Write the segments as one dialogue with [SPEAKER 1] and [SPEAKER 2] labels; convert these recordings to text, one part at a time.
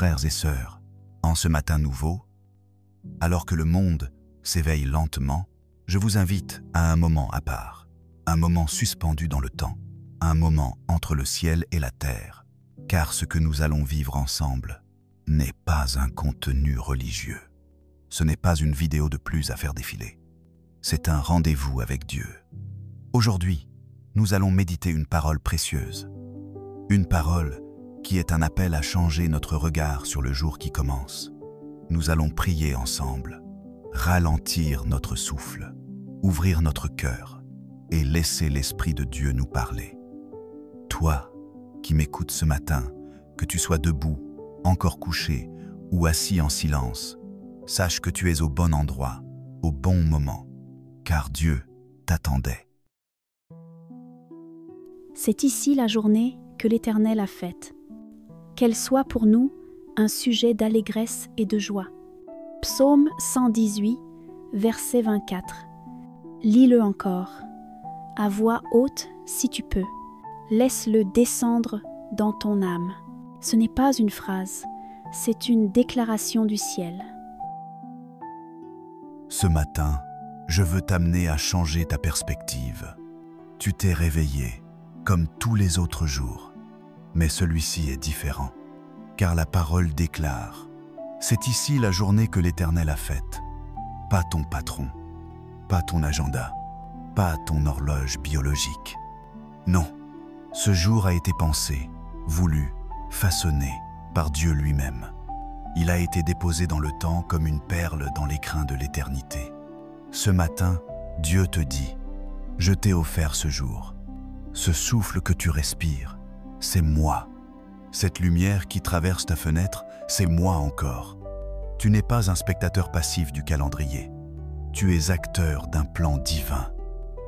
[SPEAKER 1] frères et sœurs, en ce matin nouveau, alors que le monde s'éveille lentement, je vous invite à un moment à part, un moment suspendu dans le temps, un moment entre le ciel et la terre, car ce que nous allons vivre ensemble n'est pas un contenu religieux. Ce n'est pas une vidéo de plus à faire défiler. C'est un rendez-vous avec Dieu. Aujourd'hui, nous allons méditer une parole précieuse. Une parole qui est un appel à changer notre regard sur le jour qui commence. Nous allons prier ensemble, ralentir notre souffle, ouvrir notre cœur et laisser l'Esprit de Dieu nous parler. Toi qui m'écoutes ce matin, que tu sois debout, encore couché ou assis en silence, sache que tu es au bon endroit, au bon moment, car Dieu t'attendait.
[SPEAKER 2] C'est ici la journée que l'Éternel a faite. Qu'elle soit pour nous un sujet d'allégresse et de joie. Psaume 118, verset 24. Lis-le encore, à voix haute si tu peux. Laisse-le descendre dans ton âme. Ce n'est pas une phrase, c'est une déclaration du ciel.
[SPEAKER 1] Ce matin, je veux t'amener à changer ta perspective. Tu t'es réveillé, comme tous les autres jours. Mais celui-ci est différent, car la parole déclare « C'est ici la journée que l'Éternel a faite. » Pas ton patron, pas ton agenda, pas ton horloge biologique. Non, ce jour a été pensé, voulu, façonné par Dieu lui-même. Il a été déposé dans le temps comme une perle dans l'écrin de l'éternité. Ce matin, Dieu te dit « Je t'ai offert ce jour. Ce souffle que tu respires, c'est moi. Cette lumière qui traverse ta fenêtre, c'est moi encore. Tu n'es pas un spectateur passif du calendrier. Tu es acteur d'un plan divin.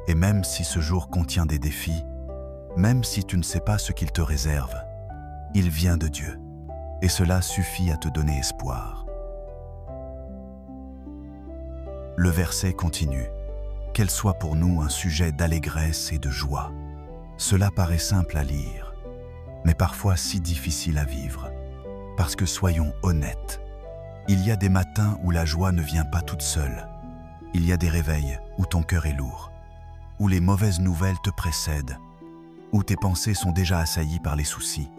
[SPEAKER 1] Et même si ce jour contient des défis, même si tu ne sais pas ce qu'il te réserve, il vient de Dieu. Et cela suffit à te donner espoir. » Le verset continue. Qu'elle soit pour nous un sujet d'allégresse et de joie. Cela paraît simple à lire, mais parfois si difficile à vivre. Parce que soyons honnêtes, il y a des matins où la joie ne vient pas toute seule. Il y a des réveils où ton cœur est lourd, où les mauvaises nouvelles te précèdent, où tes pensées sont déjà assaillies par les soucis.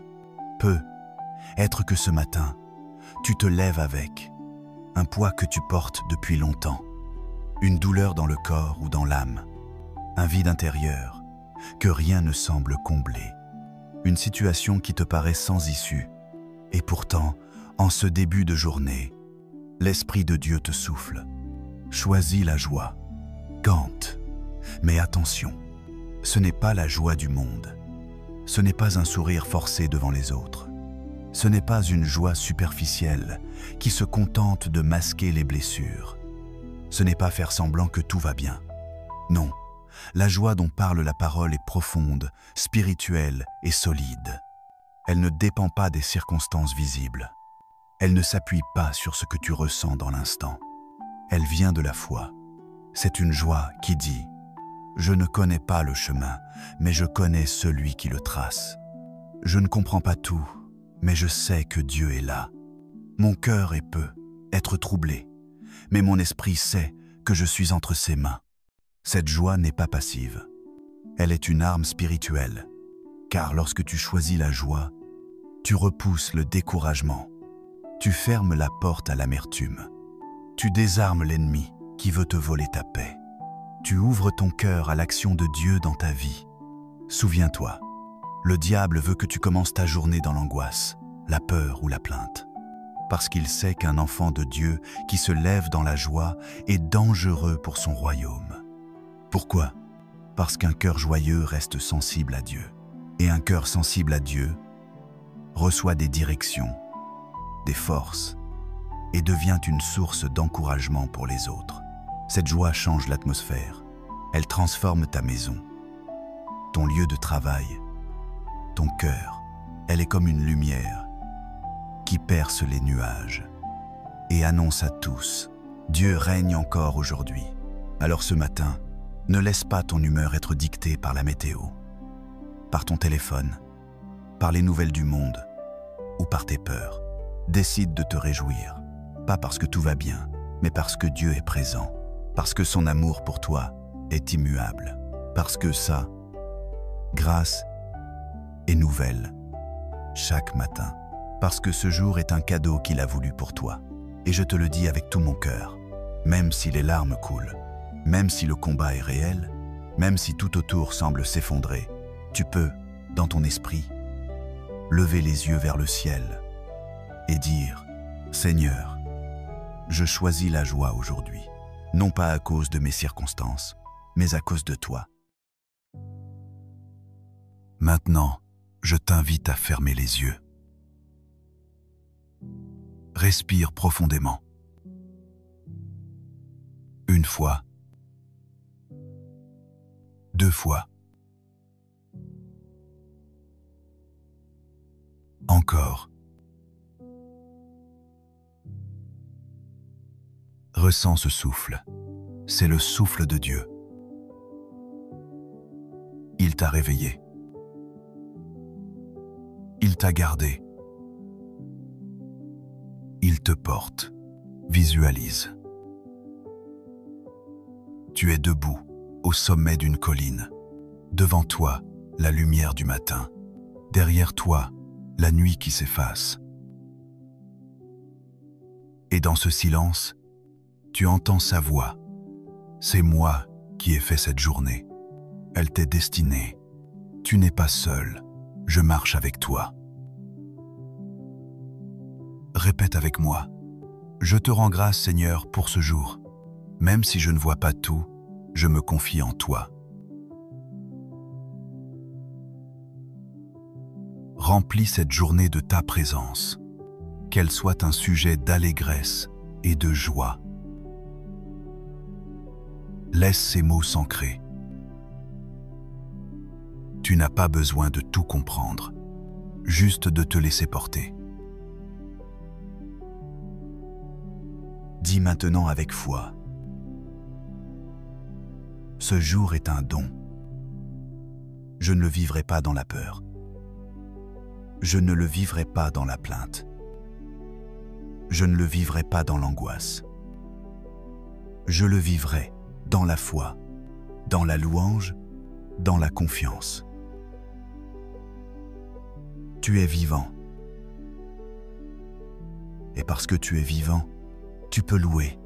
[SPEAKER 1] Être que ce matin, tu te lèves avec un poids que tu portes depuis longtemps, une douleur dans le corps ou dans l'âme, un vide intérieur que rien ne semble combler, une situation qui te paraît sans issue. Et pourtant, en ce début de journée, l'Esprit de Dieu te souffle. Choisis la joie. Gante. Mais attention, ce n'est pas la joie du monde. Ce n'est pas un sourire forcé devant les autres. Ce n'est pas une joie superficielle qui se contente de masquer les blessures. Ce n'est pas faire semblant que tout va bien. Non, la joie dont parle la parole est profonde, spirituelle et solide. Elle ne dépend pas des circonstances visibles. Elle ne s'appuie pas sur ce que tu ressens dans l'instant. Elle vient de la foi. C'est une joie qui dit « Je ne connais pas le chemin, mais je connais celui qui le trace. Je ne comprends pas tout, mais je sais que Dieu est là. Mon cœur peut être troublé, mais mon esprit sait que je suis entre ses mains. » Cette joie n'est pas passive. Elle est une arme spirituelle, car lorsque tu choisis la joie, tu repousses le découragement. Tu fermes la porte à l'amertume. Tu désarmes l'ennemi qui veut te voler ta paix. Tu ouvres ton cœur à l'action de Dieu dans ta vie. Souviens-toi, le diable veut que tu commences ta journée dans l'angoisse, la peur ou la plainte, parce qu'il sait qu'un enfant de Dieu qui se lève dans la joie est dangereux pour son royaume. Pourquoi? Parce qu'un cœur joyeux reste sensible à Dieu. Et un cœur sensible à Dieu reçoit des directions, des forces, et devient une source d'encouragement pour les autres. Cette joie change l'atmosphère. Elle transforme ta maison, ton lieu de travail, ton cœur. Elle est comme une lumière qui perce les nuages et annonce à tous « Dieu règne encore aujourd'hui ». Alors ce matin, ne laisse pas ton humeur être dictée par la météo, par ton téléphone, par les nouvelles du monde ou par tes peurs. Décide de te réjouir, pas parce que tout va bien, mais parce que Dieu est présent, parce que son amour pour toi est immuable, parce que sa grâce est nouvelle chaque matin, parce que ce jour est un cadeau qu'il a voulu pour toi. Et je te le dis avec tout mon cœur, même si les larmes coulent, même si le combat est réel, même si tout autour semble s'effondrer, tu peux, dans ton esprit, lever les yeux vers le ciel et dire « Seigneur, je choisis la joie aujourd'hui, non pas à cause de mes circonstances, mais à cause de toi. » Maintenant, je t'invite à fermer les yeux. Respire profondément. Une fois. 2 fois. Encore. Ressens ce souffle. C'est le souffle de Dieu. Il t'a réveillé. Il t'a gardé. Il te porte. Visualise. Tu es debout, au sommet d'une colline. Devant toi, la lumière du matin. Derrière toi, la nuit qui s'efface. Et dans ce silence, tu entends sa voix. C'est moi qui ai fait cette journée. Elle t'est destinée. Tu n'es pas seul. Je marche avec toi. Répète avec moi. Je te rends grâce, Seigneur, pour ce jour. Même si je ne vois pas tout, je me confie en toi. Remplis cette journée de ta présence, qu'elle soit un sujet d'allégresse et de joie. Laisse ces mots s'ancrer. Tu n'as pas besoin de tout comprendre, juste de te laisser porter. Dis maintenant avec foi. Ce jour est un don. Je ne le vivrai pas dans la peur. Je ne le vivrai pas dans la plainte. Je ne le vivrai pas dans l'angoisse. Je le vivrai dans la foi, dans la louange, dans la confiance. Tu es vivant. Et parce que tu es vivant, tu peux louer.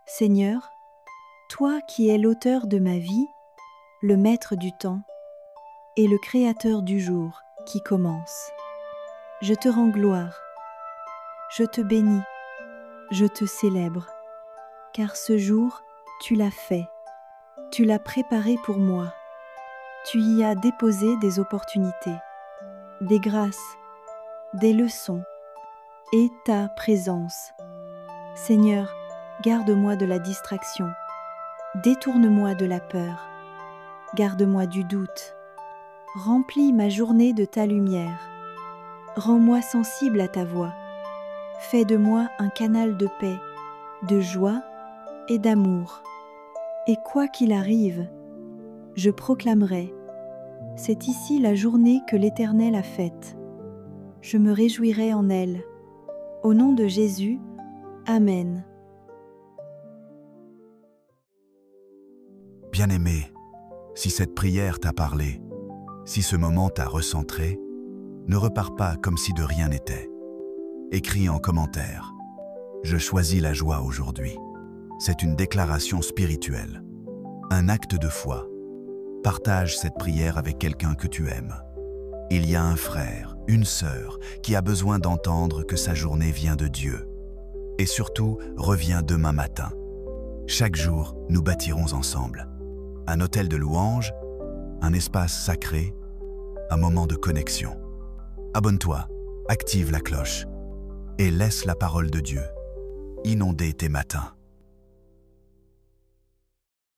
[SPEAKER 2] Seigneur, toi qui es l'auteur de ma vie, le maître du temps et le créateur du jour qui commence, je te rends gloire, je te bénis, je te célèbre, car ce jour, tu l'as fait, tu l'as préparé pour moi, tu y as déposé des opportunités, des grâces, des leçons et ta présence. Seigneur, garde-moi de la distraction, détourne-moi de la peur, garde-moi du doute, remplis ma journée de ta lumière, rends-moi sensible à ta voix, fais de moi un canal de paix, de joie et d'amour. Et quoi qu'il arrive, je proclamerai, c'est ici la journée que l'Éternel a faite. Je me réjouirai en elle. Au nom de Jésus, Amen.
[SPEAKER 1] Bien-aimé, si cette prière t'a parlé, si ce moment t'a recentré, ne repars pas comme si de rien n'était. Écris en commentaire « Je choisis la joie aujourd'hui ». C'est une déclaration spirituelle, un acte de foi. Partage cette prière avec quelqu'un que tu aimes. Il y a un frère, une sœur qui a besoin d'entendre que sa journée vient de Dieu. Et surtout, reviens demain matin. Chaque jour, nous bâtirons ensemble un hôtel de louange, un espace sacré, un moment de connexion. Abonne-toi, active la cloche et laisse la parole de Dieu inonder tes matins.